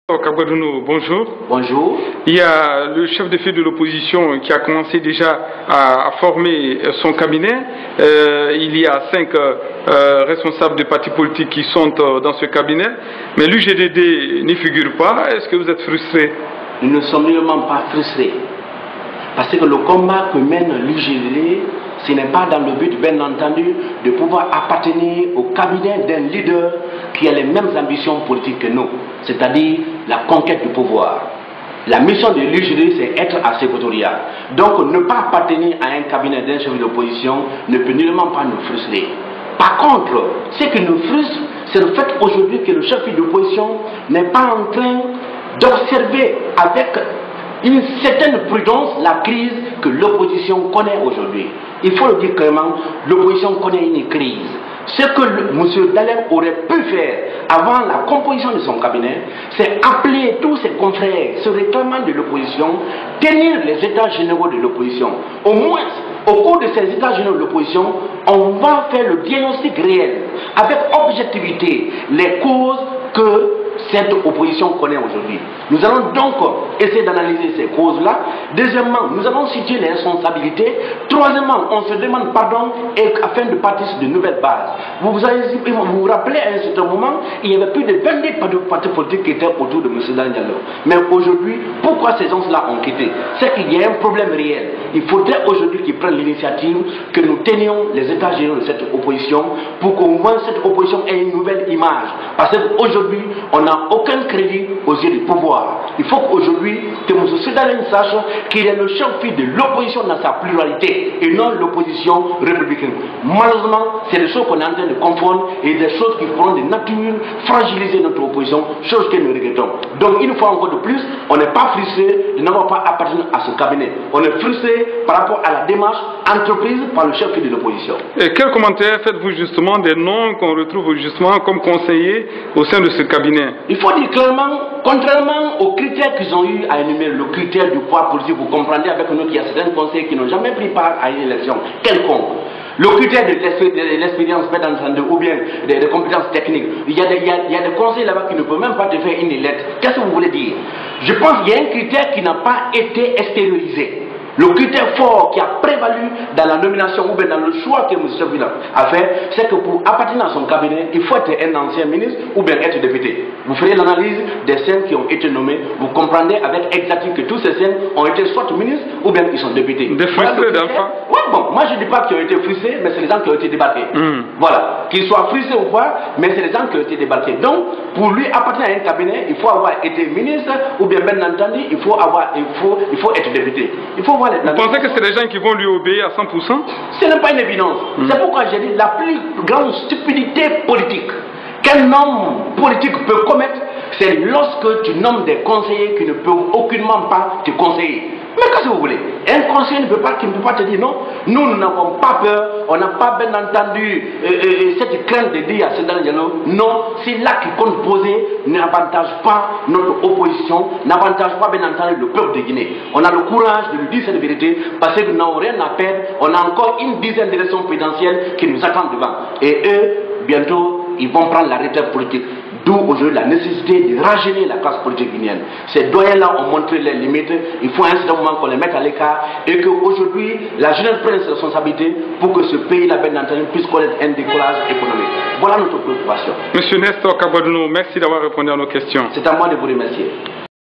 Kabadouno, bonjour. Bonjour. Il y a le chef de file de l'opposition qui a commencé déjà à former son cabinet. Il y a 5 responsables de partis politiques qui sont dans ce cabinet. Mais l'UGDD n'y figure pas. Est-ce que vous êtes frustré? Nous ne sommes réellement pas frustrés. Parce que le combat que mène l'UGDD, ce n'est pas dans le but, bien entendu, de pouvoir appartenir au cabinet d'un leader qui a les mêmes ambitions politiques que nous, c'est-à-dire la conquête du pouvoir. La mission de l'UGDD, c'est être à secrétariat. Donc, ne pas appartenir à un cabinet d'un chef d'opposition ne peut nullement pas nous frustrer. Par contre, ce qui nous frustre, c'est le fait aujourd'hui que le chef d'opposition n'est pas en train d'observer avec une certaine prudence la crise que l'opposition connaît aujourd'hui. Il faut le dire clairement, l'opposition connaît une crise. Ce que M. Dallaire aurait pu faire avant la composition de son cabinet, c'est appeler tous ses confrères, se réclamant de l'opposition, tenir les états généraux de l'opposition. Au moins, au cours de ces états généraux de l'opposition, on va faire le diagnostic réel, avec objectivité, les causes que cette opposition connaît aujourd'hui. Nous allons donc essayer d'analyser ces causes-là. Deuxièmement, nous allons situer les responsabilités. Troisièmement, on se demande pardon afin de partir sur de nouvelles bases. Vous vous rappelez à un certain moment, il y avait plus de 22 partis politiques qui étaient autour de M. Diallo. Mais aujourd'hui, pourquoi ces gens-là ont quitté? C'est qu'il y a un problème réel. Il faudrait aujourd'hui qu'ils prennent l'initiative, que nous tenions les états généraux de cette opposition pour qu'au moins cette opposition ait une nouvelle image. Parce qu'aujourd'hui, on n'a aucun crédit aux yeux du pouvoir. Il faut qu'aujourd'hui, que M. Sédalène sache qu'il est le chef de l'opposition dans sa pluralité et non l'opposition républicaine. Malheureusement, c'est des choses qu'on est en train de confondre et des choses qui feront de nature fragiliser notre opposition, chose que nous regrettons. Donc, une fois encore de plus, on n'est pas frustré de n'avoir pas appartenu à ce cabinet. On est frustré par rapport à la démarche entreprise par le chef de l'opposition. Et quel commentaire faites-vous justement des noms qu'on retrouve justement comme conseillers au sein de ce cabinet? Il faut dire clairement, contrairement aux critères qu'ils ont eu à énumérer, le critère du pouvoir politique, vous comprendrez avec nous qu'il y a certains conseillers qui n'ont jamais pris part à une élection quelconque. Le critère de l'expérience ou bien des compétences techniques. Il y a des conseillers là-bas qui ne peuvent même pas te faire une lettre. Qu'est-ce que vous voulez dire? Je pense qu'il y a un critère qui n'a pas été extériorisé. Le critère fort qui a prévalu dans la nomination ou bien dans le choix que M. Cheville a fait, c'est que pour appartenir à son cabinet, il faut être un ancien ministre ou bien être député. Vous ferez l'analyse des scènes qui ont été nommées, vous comprendrez avec exactitude que tous ces scènes ont été soit ministres ou bien ils sont députés. Des frustrés d'enfants? Oui, bon, moi je ne dis pas qu'ils ont été frustrés, mais c'est les gens qui ont été débarqués. Voilà, qu'ils soient frustrés ou pas, mais c'est les gens qui ont été débarqués. Donc, pour lui appartenir à un cabinet, il faut avoir été ministre ou bien entendu, il faut être député. Il faut voir. Vous pensez que c'est des gens qui vont lui obéir à 100%? Ce n'est pas une évidence. C'est pourquoi j'ai dit la plus grande stupidité politique qu'un homme politique peut commettre, c'est lorsque tu nommes des conseillers qui ne peuvent aucunement pas te conseiller. Mais qu'est-ce que vous voulez? Un conseiller ne peut pas te dire non. Nous n'avons pas peur, on n'a pas bien entendu cette crainte de dire à Sédalène Diallo, non, c'est là qui compte poser, n'avantage pas notre opposition, n'avantage pas bien entendu le peuple de Guinée. On a le courage de lui dire cette vérité parce que nous n'avons rien à perdre, on a encore une dizaine d'élections présidentielles qui nous attendent devant. Et eux, bientôt, ils vont prendre la retraite politique. D'où aujourd'hui la nécessité de rajeunir la classe politique guinéenne. Ces doyens-là ont montré les limites. Il faut à un certain moment qu'on les mette à l'écart et qu'aujourd'hui, la jeunesse prenne ses responsabilités pour que ce pays-là, bien entendu, puisse connaître un décollage économique. Voilà notre préoccupation. Monsieur Nestor Kabadouno, merci d'avoir répondu à nos questions. C'est à moi de vous remercier.